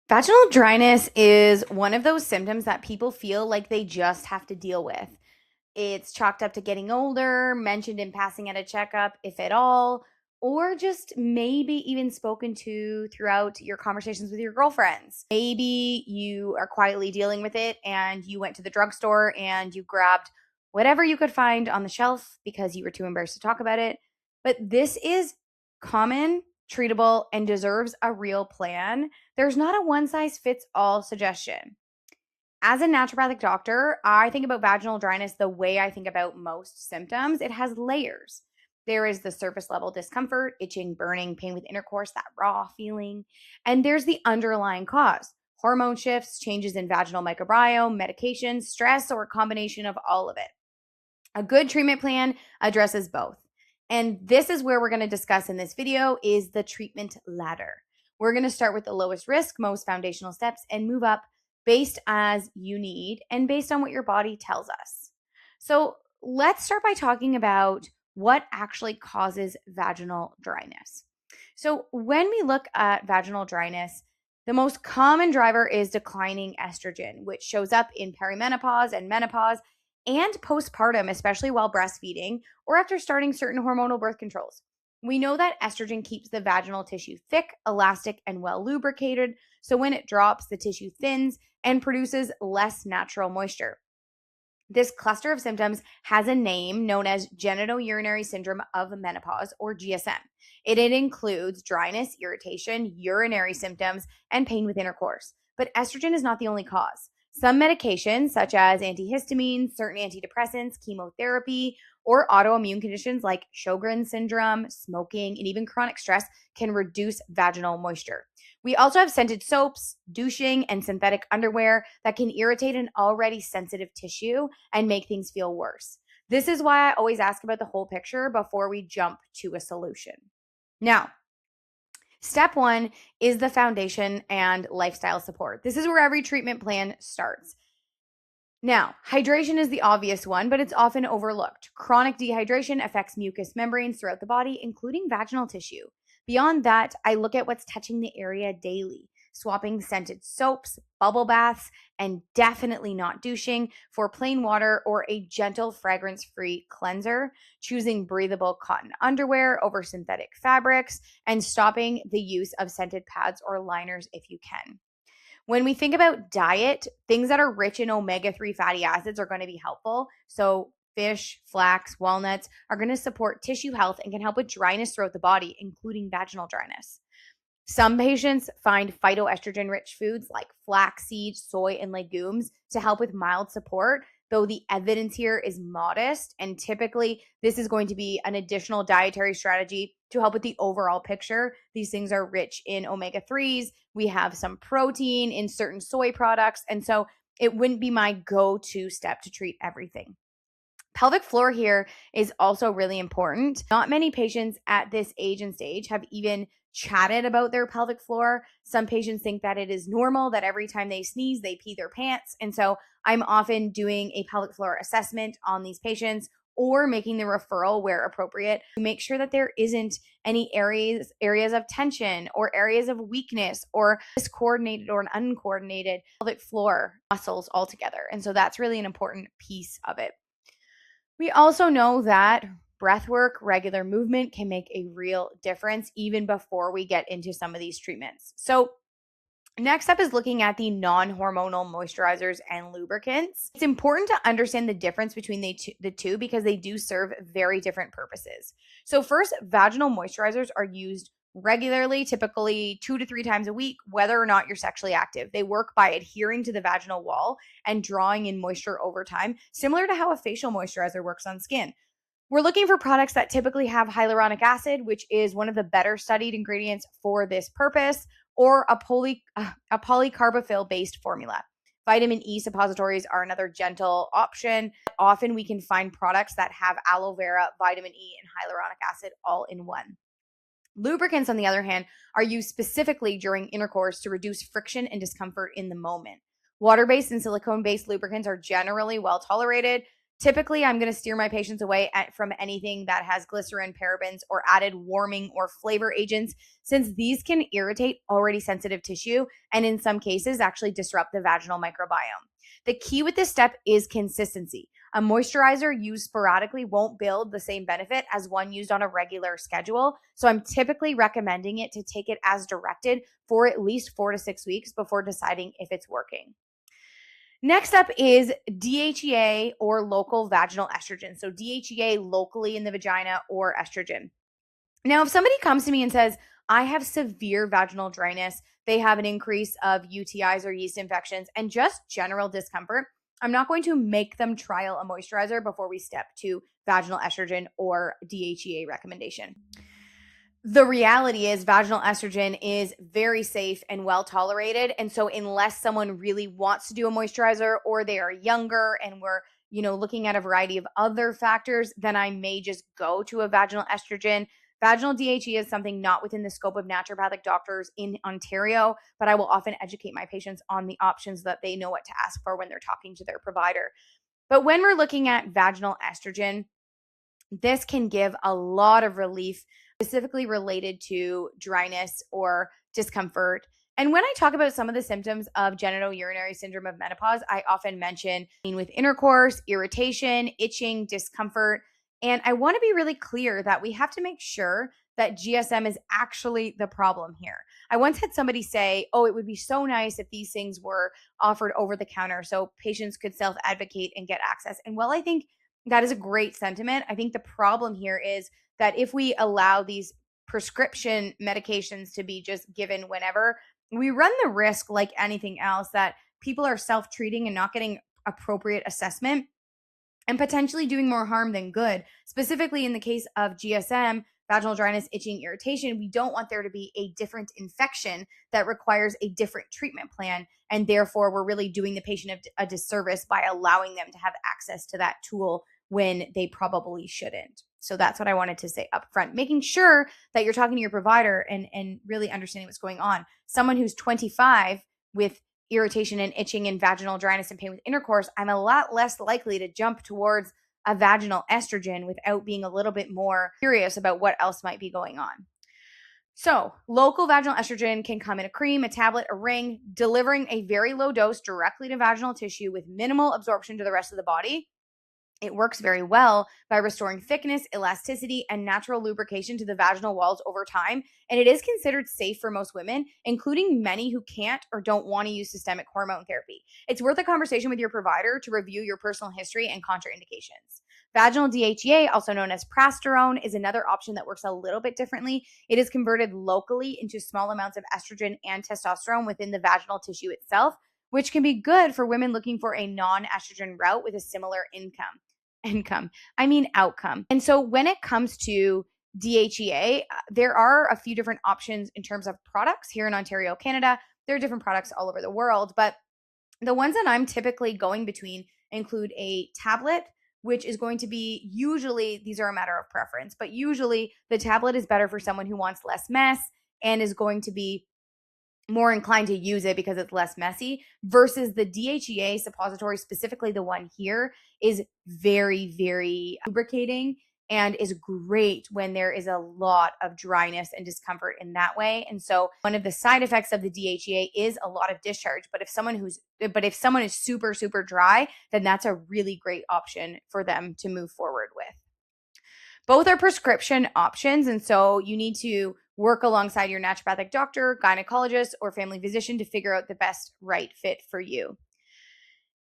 Vaginal dryness is one of those symptoms that people feel like they just have to deal with. It's chalked up to getting older, mentioned in passing at a checkup, if at all, or just maybe even spoken to throughout your conversations with your girlfriends. Maybe you are quietly dealing with it and you went to the drugstore and you grabbed whatever you could find on the shelf because you were too embarrassed to talk about it. But this is common, treatable, and deserves a real plan. There's not a one size fits all suggestion. As a naturopathic doctor, I think about vaginal dryness the way I think about most symptoms. It has layers. There is the surface level discomfort, itching, burning, pain with intercourse, that raw feeling. And there's the underlying cause: hormone shifts, changes in vaginal microbiome, medications, stress, or a combination of all of it. A good treatment plan addresses both. And this is where we're going to discuss in this video is the treatment ladder. We're going to start with the lowest risk, most foundational steps, and move up based as you need and based on what your body tells us. So let's start by talking about what actually causes vaginal dryness. So when we look at vaginal dryness, the most common driver is declining estrogen, which shows up in perimenopause and menopause and postpartum, especially while breastfeeding or after starting certain hormonal birth controls. We know that estrogen keeps the vaginal tissue thick, elastic, and well lubricated. So when it drops, the tissue thins and produces less natural moisture. This cluster of symptoms has a name known as genitourinary syndrome of menopause, or GSM. It includes dryness, irritation, urinary symptoms, and pain with intercourse. But estrogen is not the only cause. Some medications, such as antihistamines, certain antidepressants, chemotherapy, or autoimmune conditions like Sjogren's syndrome, smoking, and even chronic stress can reduce vaginal moisture. We also have scented soaps, douching, and synthetic underwear that can irritate an already sensitive tissue and make things feel worse. This is why I always ask about the whole picture before we jump to a solution. Now, step one is the foundation and lifestyle support. This is where every treatment plan starts. Now, hydration is the obvious one, but it's often overlooked. Chronic dehydration affects mucous membranes throughout the body, including vaginal tissue. Beyond that, I look at what's touching the area daily, swapping scented soaps, bubble baths, and definitely not douching for plain water or a gentle fragrance-free cleanser, choosing breathable cotton underwear over synthetic fabrics, and stopping the use of scented pads or liners if you can. When we think about diet, things that are rich in omega-3 fatty acids are going to be helpful. So fish, flax, walnuts are going to support tissue health and can help with dryness throughout the body, including vaginal dryness. Some patients find phytoestrogen-rich foods like flaxseed, soy, and legumes to help with mild support, though the evidence here is modest. And typically, this is going to be an additional dietary strategy to help with the overall picture. These things are rich in omega-3s. We have some protein in certain soy products. And so it wouldn't be my go-to step to treat everything. Pelvic floor here is also really important. Not many patients at this age and stage have even chatted about their pelvic floor. Some patients think that it is normal that every time they sneeze, they pee their pants. And so I'm often doing a pelvic floor assessment on these patients or making the referral where appropriate to make sure that there isn't any areas of tension or areas of weakness or discoordinated or an uncoordinated pelvic floor muscles altogether. And so that's really an important piece of it. We also know that breath work, regular movement can make a real difference even before we get into some of these treatments. So next up is looking at the non-hormonal moisturizers and lubricants. It's important to understand the difference between the two because they do serve very different purposes. So first, vaginal moisturizers are used regularly, typically 2 to 3 times a week, whether or not you're sexually active. They work by adhering to the vaginal wall and drawing in moisture over time, similar to how a facial moisturizer works on skin. We're looking for products that typically have hyaluronic acid, which is one of the better studied ingredients for this purpose, or a polycarbophil-based formula. Vitamin E suppositories are another gentle option. Often we can find products that have aloe vera, vitamin E, and hyaluronic acid all in one. Lubricants, on the other hand, are used specifically during intercourse to reduce friction and discomfort in the moment. Water-based and silicone-based lubricants are generally well tolerated. Typically, I'm going to steer my patients away from anything that has glycerin, parabens, or added warming or flavor agents, since these can irritate already sensitive tissue and in some cases actually disrupt the vaginal microbiome. The key with this step is consistency. A moisturizer used sporadically won't build the same benefit as one used on a regular schedule, so I'm typically recommending it to take it as directed for at least 4 to 6 weeks before deciding if it's working. Next up is DHEA or local vaginal estrogen. So DHEA locally in the vagina or estrogen. Now, if somebody comes to me and says, I have severe vaginal dryness, they have an increase of UTIs or yeast infections, and just general discomfort, I'm not going to make them trial a moisturizer before we step to vaginal estrogen or DHEA recommendation. The reality is vaginal estrogen is very safe and well tolerated. And so unless someone really wants to do a moisturizer or they are younger and we're, looking at a variety of other factors, then I may just go to a vaginal estrogen. Vaginal DHEA is something not within the scope of naturopathic doctors in Ontario, but I will often educate my patients on the options so that they know what to ask for when they're talking to their provider. But when we're looking at vaginal estrogen, this can give a lot of relief, specifically related to dryness or discomfort. And when I talk about some of the symptoms of genitourinary syndrome of menopause, I often mention with intercourse, irritation, itching, discomfort. And I want to be really clear that we have to make sure that GSM is actually the problem here. I once had somebody say, it would be so nice if these things were offered over the counter so patients could self-advocate and get access. And while I think that is a great sentiment, I think the problem here is that if we allow these prescription medications to be just given whenever, we run the risk, like anything else, that people are self-treating and not getting appropriate assessment and potentially doing more harm than good. Specifically in the case of GSM, vaginal dryness, itching, irritation, we don't want there to be a different infection that requires a different treatment plan. And therefore, we're really doing the patient a disservice by allowing them to have access to that tool when they probably shouldn't. So that's what I wanted to say up front, making sure that you're talking to your provider and really understanding what's going on. Someone who's 25 with irritation and itching and vaginal dryness and pain with intercourse, I'm a lot less likely to jump towards a vaginal estrogen without being a little bit more curious about what else might be going on. So local vaginal estrogen can come in a cream, a tablet, a ring, delivering a very low dose directly to vaginal tissue with minimal absorption to the rest of the body. It works very well by restoring thickness, elasticity, and natural lubrication to the vaginal walls over time, and it is considered safe for most women, including many who can't or don't want to use systemic hormone therapy. It's worth a conversation with your provider to review your personal history and contraindications. Vaginal DHEA, also known as Prasterone, is another option that works a little bit differently. It is converted locally into small amounts of estrogen and testosterone within the vaginal tissue itself, which can be good for women looking for a non-estrogen route with a similar outcome. And so when it comes to DHEA, there are a few different options in terms of products here in Ontario, Canada. There are different products all over the world, but the ones that I'm typically going between include a tablet, which is going to be usually, these are a matter of preference, but usually the tablet is better for someone who wants less mess and is going to be more inclined to use it because it's less messy, versus the DHEA suppository, specifically the one here, is very, very lubricating and is great when there is a lot of dryness and discomfort in that way. And so one of the side effects of the DHEA is a lot of discharge. But if someone is super, super dry, then that's a really great option for them to move forward with. Both are prescription options, and so you need to work alongside your naturopathic doctor, gynecologist, or family physician to figure out the best right fit for you.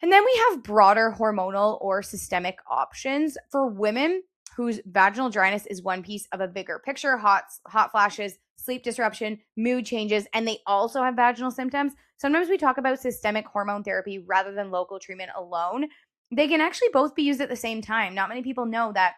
And then we have broader hormonal or systemic options for women whose vaginal dryness is one piece of a bigger picture: hot flashes, sleep disruption, mood changes, and they also have vaginal symptoms. Sometimes we talk about systemic hormone therapy rather than local treatment alone. They can actually both be used at the same time. Not many people know that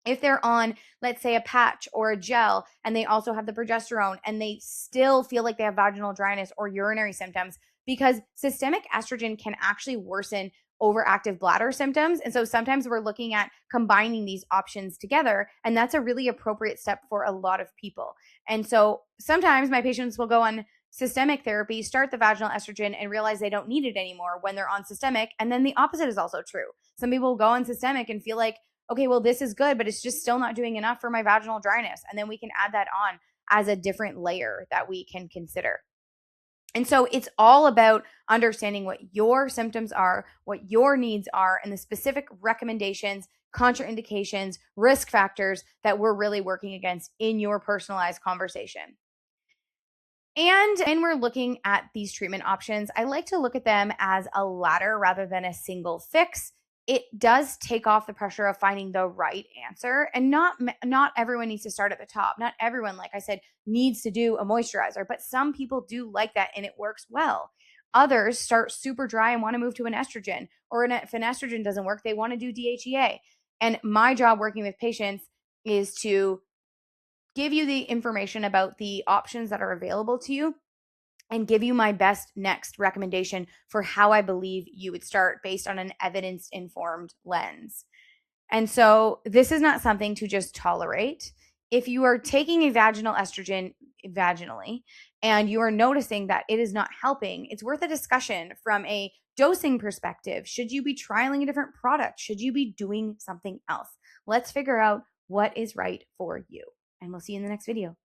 if they're on, let's say, a patch or a gel, and they also have the progesterone, and they still feel like they have vaginal dryness or urinary symptoms, because systemic estrogen can actually worsen overactive bladder symptoms. And so sometimes we're looking at combining these options together, and that's a really appropriate step for a lot of people. And so sometimes my patients will go on systemic therapy, start the vaginal estrogen, and realize they don't need it anymore when they're on systemic. And then the opposite is also true. Some people will go on systemic and feel like, okay, well, this is good, but it's just still not doing enough for my vaginal dryness. And then we can add that on as a different layer that we can consider. And so it's all about understanding what your symptoms are, what your needs are, and the specific recommendations, contraindications, risk factors that we're really working against in your personalized conversation. And when we're looking at these treatment options, I like to look at them as a ladder rather than a single fix. It does take off the pressure of finding the right answer, and not everyone needs to start at the top. Not everyone, like I said, needs to do a moisturizer, but some people do like that and it works well. Others start super dry and want to move to an estrogen, or if an estrogen doesn't work, they want to do DHEA. And my job working with patients is to give you the information about the options that are available to you and give you my best next recommendation for how I believe you would start based on an evidence-informed lens. And so this is not something to just tolerate. If you are taking a vaginal estrogen vaginally and you are noticing that it is not helping, it's worth a discussion from a dosing perspective. Should you be trialing a different product? Should you be doing something else? Let's figure out what is right for you. And we'll see you in the next video.